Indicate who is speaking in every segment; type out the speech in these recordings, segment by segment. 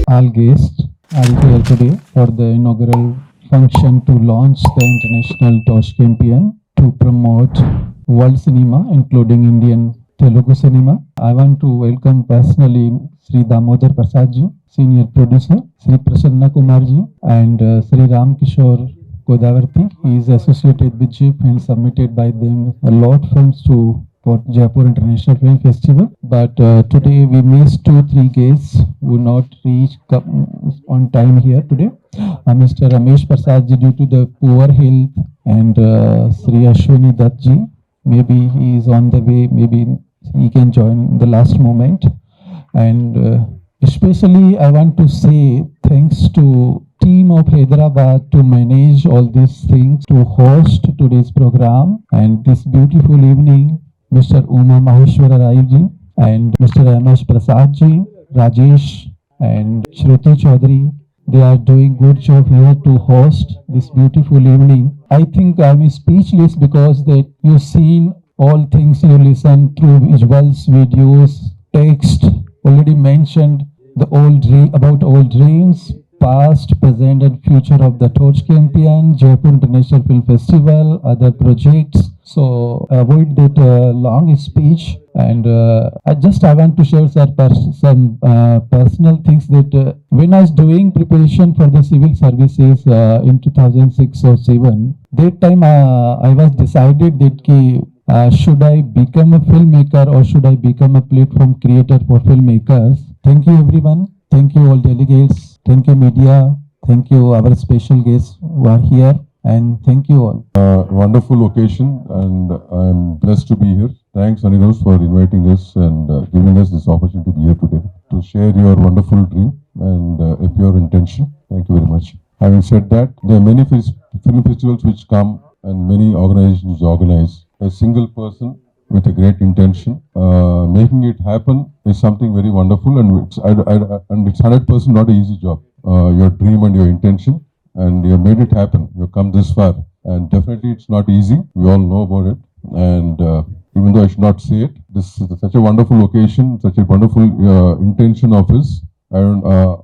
Speaker 1: all guests are here today for the inaugural function to launch the International Torch Champion to promote world cinema, including Indian Telugu cinema. I want to welcome personally Sri Damodar Prasad ji, Senior Producer, Sri Prasanna Kumar ji, and Sri Ram Kishore Godavarti. He is associated with JIP and submitted by them a lot films to for Jaipur International Film Festival. But today we missed 2-3 guests who not reached on time here today. Mr. Ramesh Prasad ji due to the poor health, and Sri Ashwini Dutt ji, maybe he is on the way, maybe he can join the last moment. And especially I want to say thanks to team of Hyderabad to manage all these things, to host today's program and this beautiful evening. Mr. Uma Maheshwara Rai ji and Mr. Ramesh Prasad ji, Rajesh and Shruti Chaudhary, they are doing good job here to host this beautiful evening. I think I'm speechless because that you seen all things, you listen through visuals, videos, text, already mentioned the about old dreams, past, present and future of the Torch Champion, Jaipur International Film Festival, other projects. So avoid that long speech, and I want to share some personal things that when I was doing preparation for the civil services in 2006 or 7, that time I was decided that should I become a filmmaker or should I become a platform creator for filmmakers. Thank you everyone. Thank you all delegates. Thank you media. Thank you our special guests who are here. And thank you all.
Speaker 2: Wonderful occasion, and I'm blessed to be here. Thanks, Anirudh, for inviting us and giving us this opportunity to be here today to share your wonderful dream and a pure intention. Thank you very much. Having said that, there are many film festivals which come and many organizations organize. A single person with a great intention, making it happen is something very wonderful, and it's 100% not an easy job. Your dream and your intention, and you have made it happen. You have come this far, and definitely it's not easy. We all know about it, and even though I should not say it, this is such a wonderful occasion, such a wonderful intention of his, and a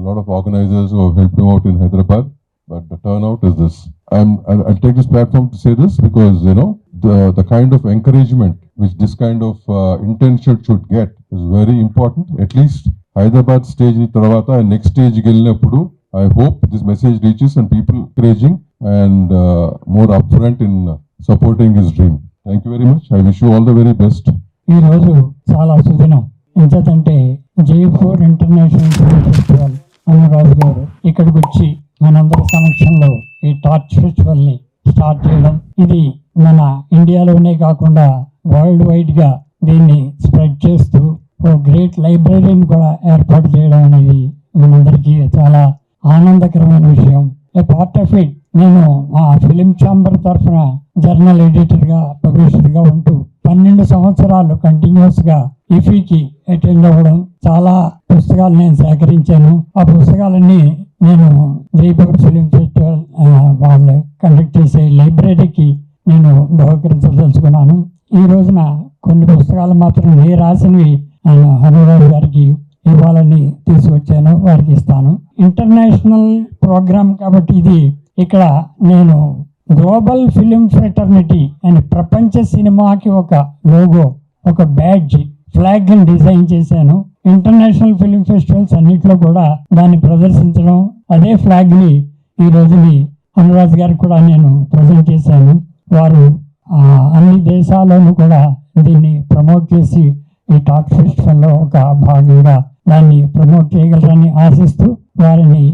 Speaker 2: lot of organizers who have helped him out in Hyderabad. But the turnout is this. I'll take this platform to say this because the kind of encouragement which this kind of intention should get is very important. At least Hyderabad stage ni tarvata and next stage gelinapudu, I hope this message reaches and people encouraging and more upfront in supporting his dream. Thank you very much. I wish you all the very best.
Speaker 3: ఈ రోజు చాలా సుదినం. ఎందుకంటే Jaipur international film festival Anuraj గారు ఇక్కడికి వచ్చి మనందరి సమక్షంలో ఈ టార్చ్ ఫెస్టివల్ ని స్టార్ట్ చేయడం, ఇది మన ఇండియాలోనే కాకుండా వరల్డ్ వైడ్ గా దీన్ని స్ప్రెడ్ చేస్తూ ఓ గ్రేట్ లైబ్రరీని కూడా ఏర్పాటు చేయడం అనేది మనందరికీ చాలా ఆనందకరమైన విషయం. ఏ పార్ట్ ఆఫ్ ఇట్ నేను మా ఫిలిం ఛాంబర్ తరఫున జర్నల్ ఎడిటర్గా, పబ్లిషర్గా ఉంటూ 12 సంవత్సరాలు కంటిన్యూస్గా ఇఫీకి అటెండ్ అవ్వడం, చాలా పుస్తకాలు నేను సేకరించాను. ఆ పుస్తకాలన్నీ నేను జైపూర్ ఫిలిం ఫెస్టివల్ వాళ్ళు కండక్ట్ చేసే లైబ్రరీకి నేను బహుకరించదలుచుకున్నాను. ఈ రోజున కొన్ని పుస్తకాలు మాత్రం నేను రాసినవి హనురాజ్ గారికి ఇవ్వాలని తీసుకొచ్చాను, వారికి ఇస్తాను. ఇంటర్నేషనల్ ప్రోగ్రామ్ కాబట్టి ఇది ఇక్కడ నేను గ్లోబల్ ఫిలిం ఫ్రెటర్నిటీ అని ప్రపంచ సినిమాకి ఒక లోగో, ఒక బ్యాడ్జ్, ఫ్లాగ్ ని డిజైన్ చేశాను. ఇంటర్నేషనల్ ఫిలిం ఫెస్టివల్స్ అన్నిట్లో కూడా దాన్ని ప్రదర్శించడం, అదే ఫ్లాగ్ ని ఈ రోజుని అనురాజ్ గారికి కూడా నేను ప్రజెంట్ చేశాను. వారు అన్ని దేశాల్లోనూ కూడా దీన్ని ప్రమోట్ చేసి ఈ టార్చ్ ఫెస్టివల్లో ఒక భాగంగా దాన్ని ప్రమోట్ చేయగలరని ఆశిస్తూ, వారిని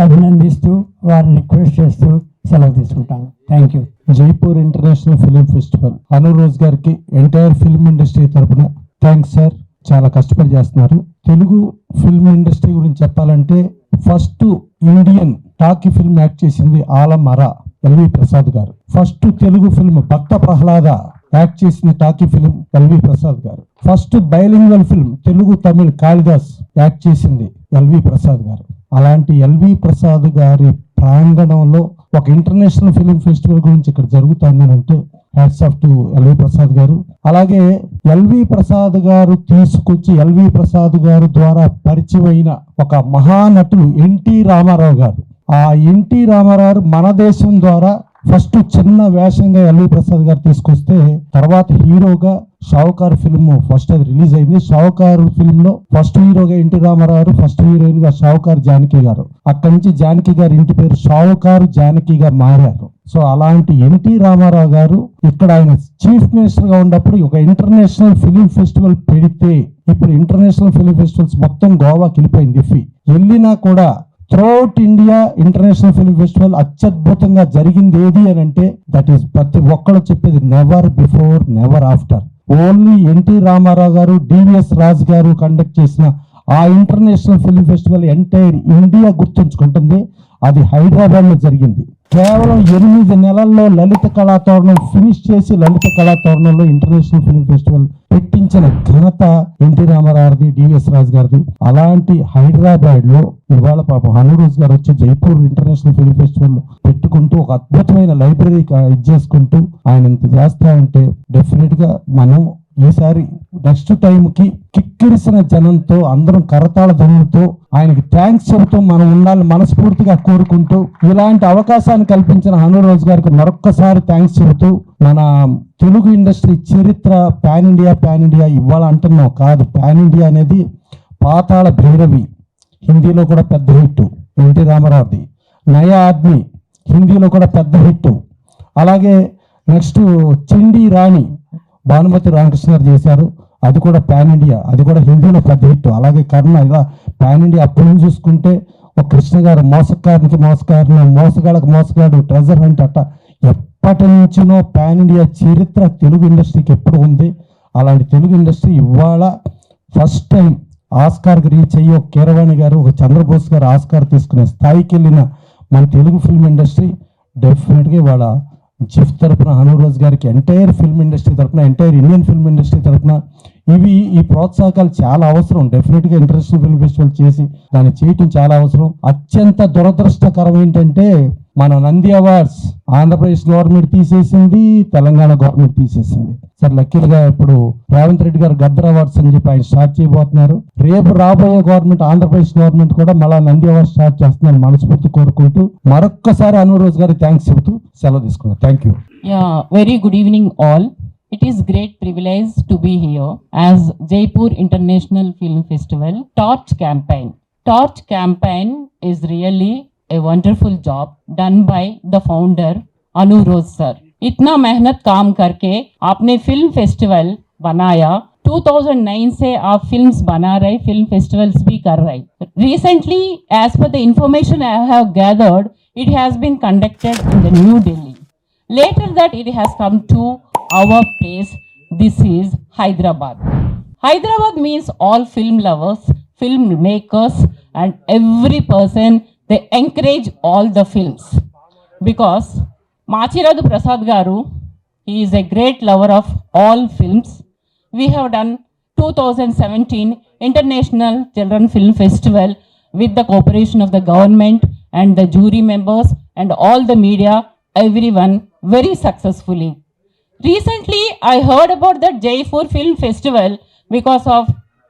Speaker 3: అభినందిస్తూ, వారిని రిక్వెస్ట్ చేస్తూ సెలవు తీసుకుంటాను. Thank you.
Speaker 1: Jaipur international film festival Anuroj గారికి ఎంటైర్ ఫిల్మ్ ఇండస్ట్రీ తరఫున థ్యాంక్స్ సార్. చాలా కష్టపడి చేస్తున్నారు. తెలుగు ఫిల్మ్ ఇండస్ట్రీ గురించి చెప్పాలంటే first Indian talkie film act చేసింది ఆలమరా ఎల్వి ప్రసాద్ గారు. First Telugu film Bhakta Prahlada act చేసిన టాకీ ఫిల్మ్ ఎల్వి ప్రసాద్ గారు. First bilingual film Telugu Tamil Kalidas act చేసింది ఎల్వి ప్రసాద్ గారు. అలాంటి ఎల్వి ప్రసాద్ గారి ప్రాంగణంలో ఒక ఇంటర్నేషనల్ ఫిలిం ఫెస్టివల్ గురించి ఇక్కడ జరుగుతుందని అంటే hats off to L V Prasad garu. అలాగే ఎల్వి ప్రసాద్ గారు తీసుకొచ్చి ఎల్వి ప్రసాద్ గారు ద్వారా పరిచయమైన ఒక మహానటులు ఎన్టీ రామారావు గారు. ఆ ఎన్టీ రామారావు మన దేశం ద్వారా ఫస్ట్ చిన్న వేషంగా ఎల్వి ప్రసాద్ గారు తీసుకొస్తే తర్వాత హీరోగా షావుకారు ఫిల్మ్ ఫస్ట్ అది రిలీజ్ అయింది. షావుకారు ఫిల్మ్ లో ఫస్ట్ హీరోగా ఎన్టీ రామారావు, ఫస్ట్ హీరోయిన్ గా షావుకారు జానకి గారు. అక్కడి నుంచి జానకి గారి ఇంటి పేరు షావుకారు జానకిగా మారారు. సో అలాంటి ఎన్టీ రామారావు గారు ఇక్కడ ఆయన చీఫ్ మినిస్టర్ గా ఉన్నప్పుడు ఒక ఇంటర్నేషనల్ ఫిలిం ఫెస్టివల్ పెడితే ఇప్పుడు ఇంటర్నేషనల్ ఫిలిం ఫెస్టివల్స్ మొత్తం గోవాకి వెళ్ళిపోయింది. వెళ్ళినా కూడా throughout India international film festival అత్యద్భుతంగా జరిగింది ఏది అని అంటే దట్ ఈస్ ప్రతి ఒక్కరు చెప్పేది never before never after. Only NT Rama Rao గారు, డివిఎస్ రాజ్ గారు కండక్ట్ చేసిన ఆ international film festival entire India గుర్తుంచుకుంటుంది. అది హైదరాబాద్ లో జరిగింది. కేవలం 8 నెలల్లో లలిత కళాతోరణం ఫినిష్ చేసి లలిత కళాతోరణంలో ఇంటర్నేషనల్ ఫిల్మ్ ఫెస్టివల్ పెట్టించిన ఘనత ఎన్టీ రామారావుది, డివిఎస్ రాజ్ గారిది. అలాంటి హైదరాబాద్ లో ఇవాళ పాపం హనురోజ్ గారు వచ్చి జైపూర్ ఇంటర్నేషనల్ ఫిల్మ్ ఫెస్టివల్ పెట్టుకుంటూ ఒక అద్భుతమైన లైబ్రరీ ఇది చేసుకుంటూ ఆయన ఇంత చేస్తా ఉంటే డెఫినెట్ గా మనం ఈసారి నెక్స్ట్ టైం కి కిక్కిరిసిన జనంతో అందరం కరతాళ ధ్వనులతో ఆయనకి థ్యాంక్స్ చెబుతూ మనం ఉండాలని మనస్ఫూర్తిగా కోరుకుంటూ ఇలాంటి అవకాశాన్ని కల్పించిన హనురోజ్ గారికి మరొక్కసారి థ్యాంక్స్ చెబుతూ మన తెలుగు ఇండస్ట్రీ చరిత్ర పాన్ ఇండియా ఇవాళ అంటున్నాం కాదు. పాన్ ఇండియా అనేది పాతాళ భైరవి హిందీలో కూడా పెద్ద హిట్ ఎన్టీ రామారావుది. నయా ఆద్మీ హిందీలో కూడా పెద్ద హిట్. అలాగే నెక్స్ట్ చిండి రాణి భానుమతి రామకృష్ణ గారు చేశారు, అది కూడా పాన్ ఇండియా, అది కూడా హిందీలో పెద్ద హిట్. అలాగే కర్ణ ఇలా పాన్ ఇండియా అప్పుడు చూసుకుంటే ఒక కృష్ణ గారు మోసగాడికి మోసగాళ్ళకి మోసగాడు, ట్రెజర్ హంట్ అట్ట ఎప్పటి నుంచినో పాన్ ఇండియా చరిత్ర తెలుగు ఇండస్ట్రీకి ఎప్పుడు ఉంది. అలాంటి తెలుగు ఇండస్ట్రీ ఇవాళ ఫస్ట్ టైం ఆస్కార్కి రీచ్ అయ్యి ఒక కీరవాణి గారు, ఒక చంద్రబోస్ గారు ఆస్కార్ తీసుకునే స్థాయికి వెళ్ళిన మన తెలుగు ఫిల్మ్ ఇండస్ట్రీ డెఫినెట్గా ఇవాళ జిఫ్ తరఫున హనురోజ్ గారికి ఎంటైర్ ఫిల్మ్ ఇండస్ట్రీ తరఫున ఎంటైర్ ఇండియన్ ఫిల్మ్ ఇండస్ట్రీ తరఫున ఈ ప్రోత్సాహకాలు చాలా అవసరం. డెఫినెట్గా ఇంటర్నేషనల్ ఫిల్మ్ ఫెస్టివల్ చేసి దాన్ని చేయటం చాలా అవసరం. అత్యంత దురదృష్టకరం ఏంటంటే మన నంది అవార్డ్స్ ఆంధ్రప్రదేశ్ గవర్నమెంట్ తీసేసింది, తెలంగాణ గవర్నమెంట్ తీసేసింది. సార్ లక్కీగా ఇప్పుడు రేవంత్ రెడ్డి గారు గద్దర్ అవార్డ్స్ అని చెప్పి ఆయన స్టార్ట్ చేయబోతున్నారు. రేపు రాబోయే గవర్నమెంట్ ఆంధ్రప్రదేశ్ గవర్నమెంట్ కూడా మళ్ళా నంది అవార్డ్స్ స్టార్ట్ చేస్తున్నారు మనస్ఫూర్తి కోరుకుంటూ మరొక్కసారి హనురోజ్ గారికి థ్యాంక్స్ చెబుతూ సెలవు తీసుకున్నాను. Thank you.
Speaker 4: Very good evening all. It is great privilege to be here as Jaipur International Film Festival Torch Campaign. Torch Campaign is really a wonderful job done by the founder Anuroz sir. इतना मेहनत काम करके आपने film festival बनाया. 2009 से आप films बना रहे, फिल्म फेस्टिवल्स भी कर रहे. Recently, as per the information I have gathered, it has been conducted in the New Delhi. Later that it has come to our place. This is Hyderabad. Hyderabad means all film lovers, film makers and every person, they encourage all the films. Because Machiradu Prasad Garu, he is a great lover of all films. We have done 2017 International Children Film Festival with the cooperation of the government and the jury members and all the media, everyone very successfully. Recently, I heard about the Jaipur Film Festival because of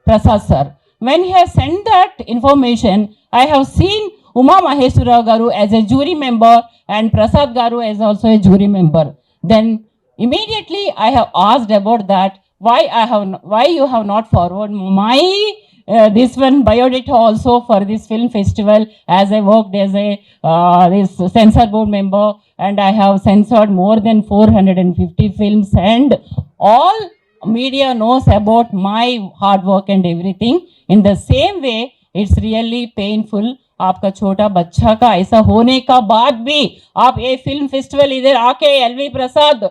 Speaker 4: Prasad sir. When he has sent that information, I have seen Uma Maheswara Garu as a jury member and Prasad Garu as also a jury member. Then immediately I have asked about that. Why you have not forwarded my this one biodata also for this film festival, as I worked as a this censor board member and I have censored more than 450 films and all media knows about my hard work and everything. In the same way, it's really painful. आपका छोटा बच्चा का ऐसा होने का बाद भी आप ये फिल्म फेस्टिवल इधर आके एलवी प्रसाद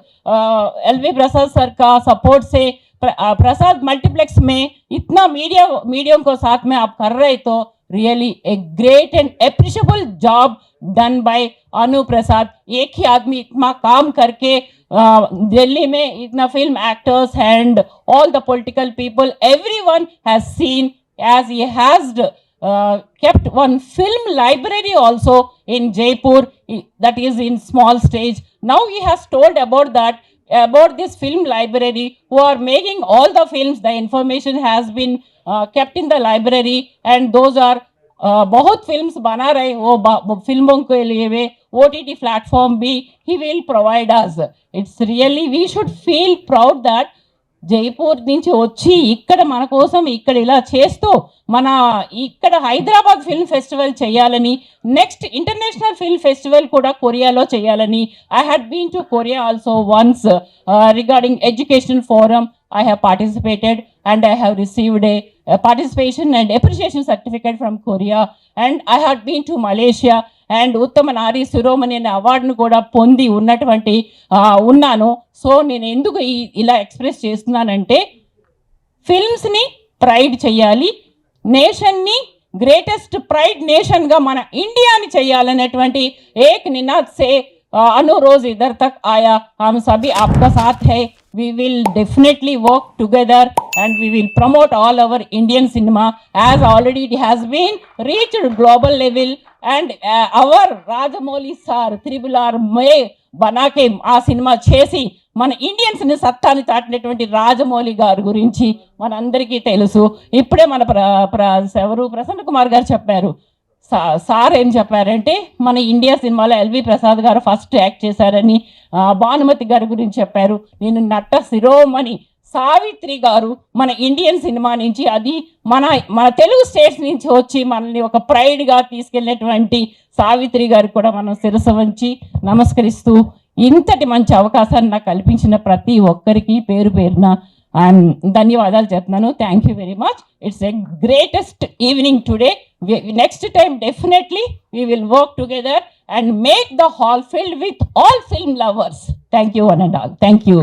Speaker 4: सर का सपोर्ट से प्रसाद मल्टीप्लेक्स में इतना मीडिया को साथ में आप कर रहे तो really a great and appreciable job done by Anu Prasad. एक ही आदमी इतना काम करके दिल्ली में इतना film actors and all the political people everyone has seen as he has kept one film library also in Jaipur that is in small stage. Now he has told about that about this film library who are making all the films. The information has been kept in the library, and those are बहुत films बना रहे वो फिल्मों के लिए वे OTT platform भी he will provide us. It's really we should feel proud that Jaipur నుంచి వచ్చి ఇక్కడ మన కోసం ఇక్కడ ఇలా చేస్తూ మన ఇక్కడ హైదరాబాద్ ఫిల్మ్ ఫెస్టివల్ చేయాలని, నెక్స్ట్ ఇంటర్నేషనల్ ఫిల్మ్ ఫెస్టివల్ కూడా కొరియాలో చేయాలని. I had been to Korea also once regarding education forum. I have participated and I have received a participation and appreciation certificate from Korea, and I had been to Malaysia and ఉత్తమ నారీ శిరోమణి అనే అవార్డును కూడా పొంది ఉన్నటువంటి ఉన్నాను. So నేను ఎందుకు ఇలా ఎక్స్ప్రెస్ చేస్తున్నానంటే ఫిల్మ్స్ని ప్రైడ్ చేయాలి, నేషన్ని గ్రేటెస్ట్ ప్రైడ్ నేషన్గా మన ఇండియాని చేయాలనేటువంటి ఏక్ నినాద్ సే अनुरोज इधर तक आया. हम सभी आपका साथ है. We will definitely work together and we will promote all our Indian cinema as already it has been reached global level, and our Rajamouli sir Tribhular में बना के ఆ సినిమా చేసి మన ఇండియన్స్ని సత్తాని చాటినటువంటి రాజమౌళి గారి గురించి మనందరికీ తెలుసు. ఇప్పుడే మన ఎవరు ప్రసన్న కుమార్ గారు చెప్పారు. సార్ ఏం చెప్పారంటే మన ఇండియా సినిమాలో ఎల్వి ప్రసాద్ గారు ఫస్ట్ యాక్ట్ చేశారని, భానుమతి గారి గురించి చెప్పారు. నేను నట శిరోమణి సావిత్రి గారు మన ఇండియన్ సినిమా నుంచి, అది మన తెలుగు స్టేట్స్ నుంచి వచ్చి మనల్ని ఒక ప్రైడ్గా తీసుకెళ్ళినటువంటి సావిత్రి గారికి కూడా మనం శిరస్సు వంచి నమస్కరిస్తూ ఇంతటి మంచి అవకాశాన్ని నాకు కల్పించిన ప్రతి ఒక్కరికి పేరు పేరున ధన్యవాదాలు చెప్తున్నాను. Thank you very much. It's a greatest evening today. Next time definitely we will work together and make the hall filled with all film lovers. Thank you one and all. Thank you.